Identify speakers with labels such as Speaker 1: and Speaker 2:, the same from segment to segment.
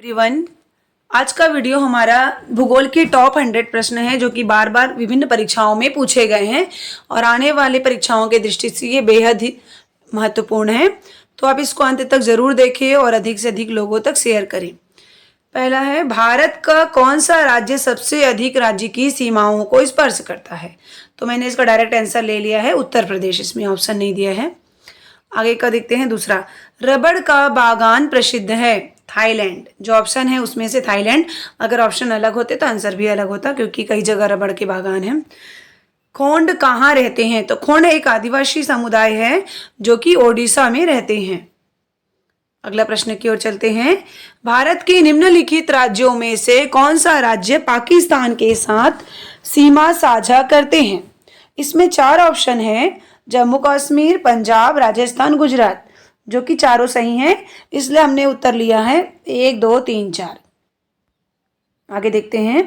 Speaker 1: Everyone, आज का video हमारा भूगोल के टॉप 100 प्रश्न है जो कि बार बार विभिन्न परीक्षाओं में पूछे गए हैं और आने वाले परीक्षाओं के दृष्टि से ये बेहद ही महत्वपूर्ण है। तो आप इसको अंत तक जरूर देखें और अधिक से अधिक लोगों तक शेयर करें। पहला है, भारत का कौन सा राज्य सबसे अधिक राज्य की सीमाओं को स्पर्श करता है? तो मैंने इसका डायरेक्ट आंसर ले लिया है, उत्तर प्रदेश। इसमें ऑप्शन नहीं दिया है। आगे का देखते हैं। दूसरा, रबड़ का बागान प्रसिद्ध है? थाईलैंड। जो ऑप्शन है उसमें से थाईलैंड। अगर ऑप्शन अलग होते तो आंसर भी अलग होता, क्योंकि कई जगह रबड़ के बागान हैं। खोंड कहाँ रहते हैं? तो खोंड एक आदिवासी समुदाय है जो कि ओडिशा में रहते हैं। अगला प्रश्न की ओर चलते हैं। भारत के निम्नलिखित राज्यों में से कौन सा राज्य पाकिस्तान के साथ सीमा साझा करते हैं? इसमें 4 ऑप्शन है, जम्मू कश्मीर, पंजाब, राजस्थान, गुजरात, जो कि चारों सही हैं, इसलिए हमने उत्तर लिया है 1, 2, 3, 4। आगे देखते हैं।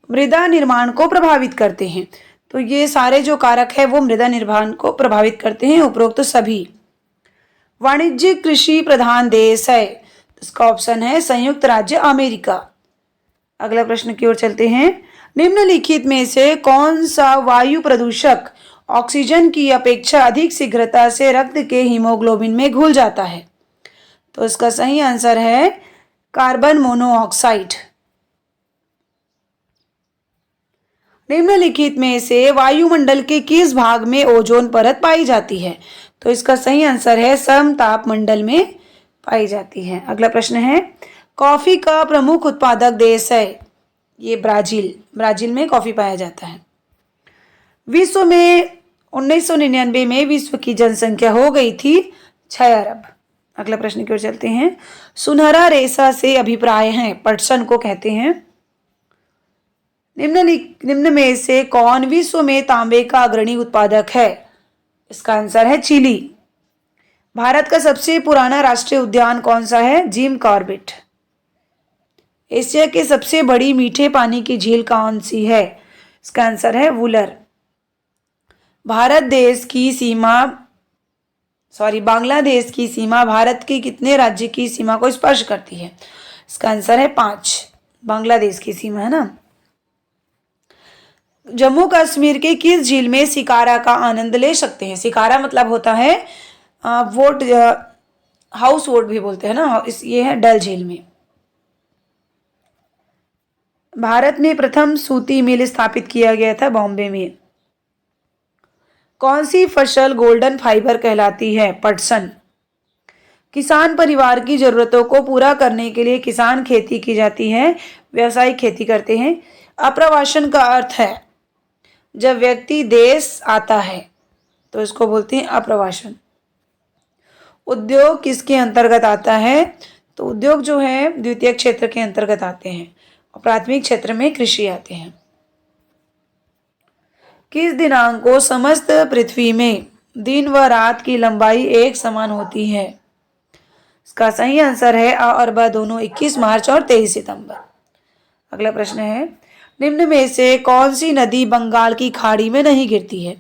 Speaker 1: मृदा निर्माण को प्रभावित करते हैं? तो ये सारे जो कारक है वो मृदा निर्माण को प्रभावित करते हैं, उपरोक्त सभी। वाणिज्यिक कृषि प्रधान देश है? इसका ऑप्शन है संयुक्त राज्य अमेरिका। अगला प्रश्न की ओर चलते हैं। निम्नलिखित में से कौन सा वायु प्रदूषक ऑक्सीजन की अपेक्षा अधिक शीघ्रता से रक्त के हीमोग्लोबिन में घुल जाता है? तो इसका सही आंसर है कार्बन मोनोऑक्साइड। निम्नलिखित में से वायुमंडल के किस भाग में ओजोन परत पाई जाती है? तो इसका सही आंसर है समताप मंडल में पाई जाती है। अगला प्रश्न है, कॉफी का प्रमुख उत्पादक देश है? ये ब्राजील। ब्राजील में कॉफी पाया जाता है। विश्व में 1999 में विश्व की जनसंख्या हो गई थी 6 अरब। अगला प्रश्न की ओर चलते हैं। सुनहरा रेशा से अभिप्राय है? पटसन को कहते हैं। निम्न में से कौन विश्व में तांबे का अग्रणी उत्पादक है? इसका आंसर है चिली। भारत का सबसे पुराना राष्ट्रीय उद्यान कौन सा है? Jim Corbett. एशिया की सबसे बड़ी मीठे पानी की झील कौन सी है? इसका आंसर है वुलर। बांग्लादेश की सीमा भारत के कितने राज्य की सीमा को स्पर्श करती है? इसका आंसर है 5। बांग्लादेश की सीमा है ना। जम्मू कश्मीर के किस झील में शिकारा का आनंद ले सकते हैं? शिकारा मतलब होता है वोट, हाउस वोट भी बोलते हैं ना। ये है डल झील में। भारत में प्रथम सूती मिल स्थापित किया गया था बॉम्बे में। कौन सी फसल गोल्डन फाइबर कहलाती है? पटसन। किसान परिवार की जरूरतों को पूरा करने के लिए किसान खेती की जाती है, व्यावसायिक खेती करते हैं। अप्रवासन का अर्थ है जब व्यक्ति देश आता है, तो इसको बोलते हैं अप्रवासन। उद्योग किसके अंतर्गत आता है? तो उद्योग जो है द्वितीयक क्षेत्र के अंतर्गत आते हैं और प्राथमिक क्षेत्र में कृषि आते हैं। किस दिनांक को समस्त पृथ्वी में दिन व रात की लंबाई एक समान होती है? इसका सही आंसर है अ और ब दोनों 21 मार्च और 23 सितंबर। अगला प्रश्न है, निम्न में से कौन सी नदी बंगाल की खाड़ी में नहीं गिरती है?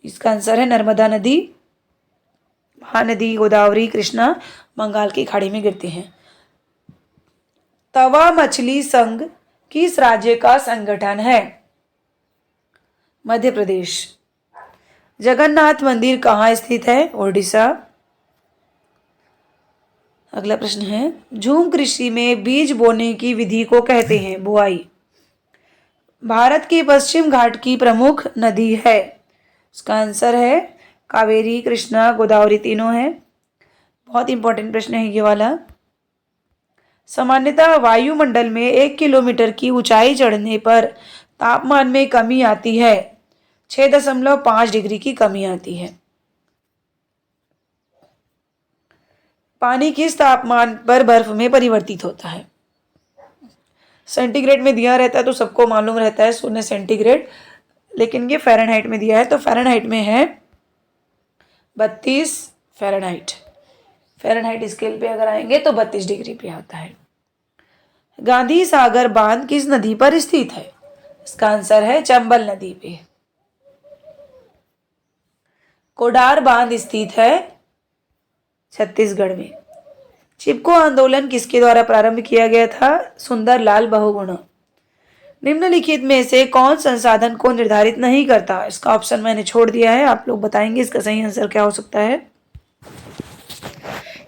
Speaker 1: इसका आंसर है नर्मदा नदी। महानदी, गोदावरी, कृष्णा बंगाल की खाड़ी में गिरती हैं। तवा मछली संघ किस राज्य का संगठन है? मध्य प्रदेश। जगन्नाथ मंदिर कहाँ स्थित है? ओडिशा। अगला प्रश्न है, झूम कृषि में बीज बोने की विधि को कहते हैं? बुआई। भारत के पश्चिम घाट की प्रमुख नदी है? इसका आंसर है कावेरी, कृष्णा, गोदावरी, तीनों है। बहुत इंपॉर्टेंट प्रश्न है ये वाला। सामान्यतः वायुमंडल में 1 किलोमीटर की ऊंचाई चढ़ने पर तापमान में कमी आती है? 6.5 डिग्री की कमी आती है। पानी किस तापमान पर बर्फ में परिवर्तित होता है? सेंटीग्रेड में दिया रहता है तो सबको मालूम रहता है 0 सेंटीग्रेड, लेकिन ये फ़ारेनहाइट में दिया है तो फ़ारेनहाइट में है 32 फ़ारेनहाइट। फ़ारेनहाइट स्केल पे अगर आएंगे तो 32 डिग्री पे आता है। गांधी सागर बांध किस नदी पर स्थित है? इसका आंसर है चंबल नदी पे। कोडार बांध स्थित है छत्तीसगढ़ में। चिपको आंदोलन किसके द्वारा प्रारंभ किया गया था? सुंदरलाल बहुगुणा। निम्नलिखित में से कौन संसाधन को निर्धारित नहीं करता? इसका ऑप्शन मैंने छोड़ दिया है, आप लोग बताएंगे इसका सही आंसर क्या हो सकता है,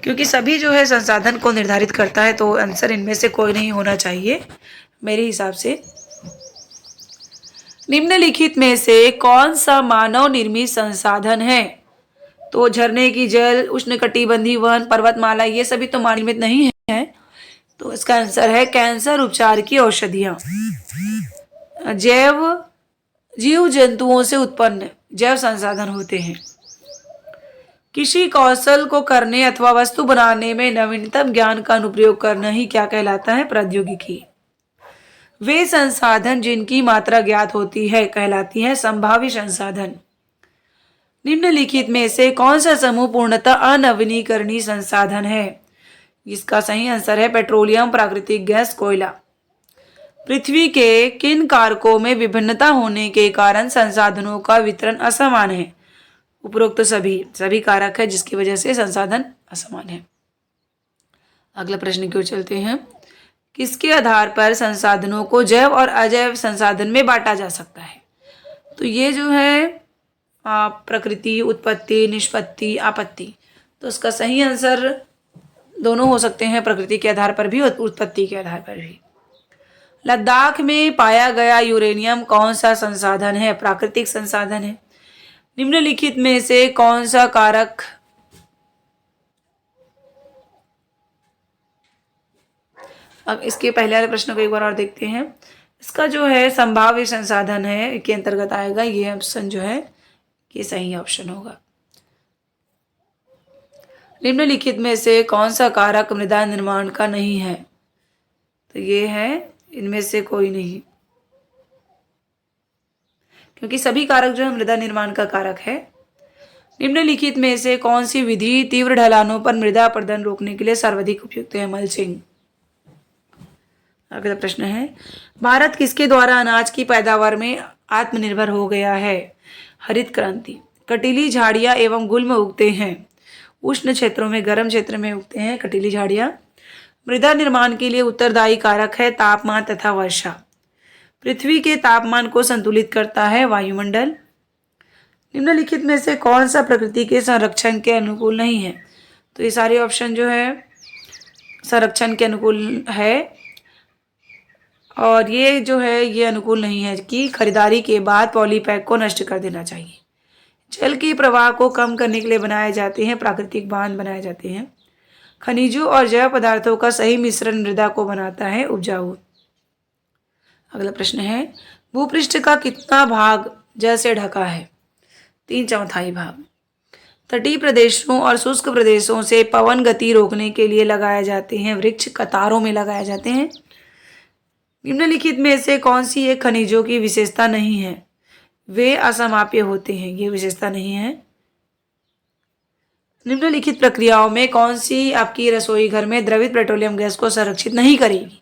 Speaker 1: क्योंकि सभी जो है संसाधन को निर्धारित करता है, तो आंसर इनमें से कोई नहीं होना चाहिए मेरे हिसाब से। निम्नलिखित में से कौन सा मानव निर्मित संसाधन है? तो झरने की जल, उष्णकटिबंधीय वन, पर्वतमाला, ये सभी तो मानव निर्मित नहीं है, तो इसका आंसर है कैंसर उपचार की औषधियां। जैव जीव जंतुओं से उत्पन्न जैव संसाधन होते हैं। किसी कौशल को करने अथवा वस्तु बनाने में नवीनतम ज्ञान का अनुप्रयोग करना ही क्या कहलाता है? प्रौद्योगिकी। वे संसाधन जिनकी मात्रा ज्ञात होती है कहलाती है संभाव्य संसाधन। निम्नलिखित में से कौन सा समूह पूर्णतः अनवीनीकरणीय संसाधन है? इसका सही आंसर है पेट्रोलियम, प्राकृतिक गैस, कोयला। पृथ्वी के किन कारकों में विभिन्नता होने के कारण संसाधनों का वितरण असमान है? उपरोक्त सभी कारक है जिसकी वजह से संसाधन असमान है। अगला प्रश्न की ओर चलते हैं। किसके आधार पर संसाधनों को जैव और अजैव संसाधन में बांटा जा सकता है? तो ये जो है प्रकृति, उत्पत्ति, निष्पत्ति, आपत्ति, तो इसका सही आंसर दोनों हो सकते हैं, प्रकृति के आधार पर भी और उत्पत्ति के आधार पर भी। लद्दाख में पाया गया यूरेनियम कौन सा संसाधन है? प्राकृतिक संसाधन है। निम्नलिखित में से कौन सा कारक अब इसके पहले वाले प्रश्न को एक बार और देखते हैं। इसका जो है संभाव्य संसाधन है के अंतर्गत आएगा, ये ऑप्शन जो है ये सही ऑप्शन होगा। निम्नलिखित में से कौन सा कारक मृदा निर्माण का नहीं है? तो ये है इनमें से कोई नहीं, क्योंकि सभी कारक जो है मृदा निर्माण का कारक है। निम्नलिखित में से कौन सी विधि तीव्र ढलानों पर मृदा अपरदन रोकने के लिए सर्वाधिक उपयुक्त है? मल्चिंग। अगला प्रश्न है, भारत किसके द्वारा अनाज की पैदावार में आत्मनिर्भर हो गया है? हरित क्रांति। कटीली झाड़ियां एवं गुल्म उगते हैं। उष्ण क्षेत्रों में, गर्म क्षेत्र में उगते हैं कटीली झाड़ियां। मृदा निर्माण के लिए उत्तरदायी कारक है तापमान तथा वर्षा। पृथ्वी के तापमान को संतुलित करता है वायुमंडल। निम्नलिखित में से कौन सा प्रकृति के संरक्षण के अनुकूल नहीं है? तो ये सारे ऑप्शन जो है संरक्षण के अनुकूल है, और ये जो है ये अनुकूल नहीं है कि खरीदारी के बाद पॉलीपैक को नष्ट कर देना चाहिए। जल के प्रवाह को कम करने के लिए बनाए जाते हैं प्राकृतिक बांध बनाए जाते हैं। खनिजों और जैव पदार्थों का सही मिश्रण मृदा को बनाता है उपजाऊ। अगला प्रश्न है, भूपृष्ठ का कितना भाग जल से ढका है? 3/4 भाग। तटीय प्रदेशों और शुष्क प्रदेशों से पवन गति रोकने के लिए लगाए जाते हैं वृक्ष, कतारों में लगाए जाते हैं। निम्नलिखित में से कौन सी एक खनिजों की विशेषता नहीं है? वे असमाप्य होते हैं, ये विशेषता नहीं है। निम्नलिखित प्रक्रियाओं में कौन सी आपकी रसोई घर में द्रवित पेट्रोलियम गैस को संरक्षित नहीं करेगी?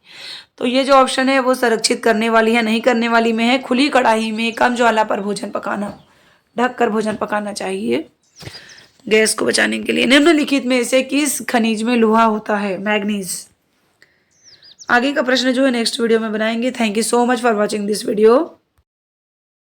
Speaker 1: तो ये जो ऑप्शन है वो संरक्षित करने वाली है, नहीं करने वाली में है खुली कढ़ाई में कम ज्वाला पर भोजन पकाना, ढक कर भोजन पकाना चाहिए गैस को बचाने के लिए। निम्नलिखित में से किस खनिज में लोहा होता है? मैग्नीज। आगे का प्रश्न जो है नेक्स्ट वीडियो में बनाएंगे। Thank you so much for watching this video.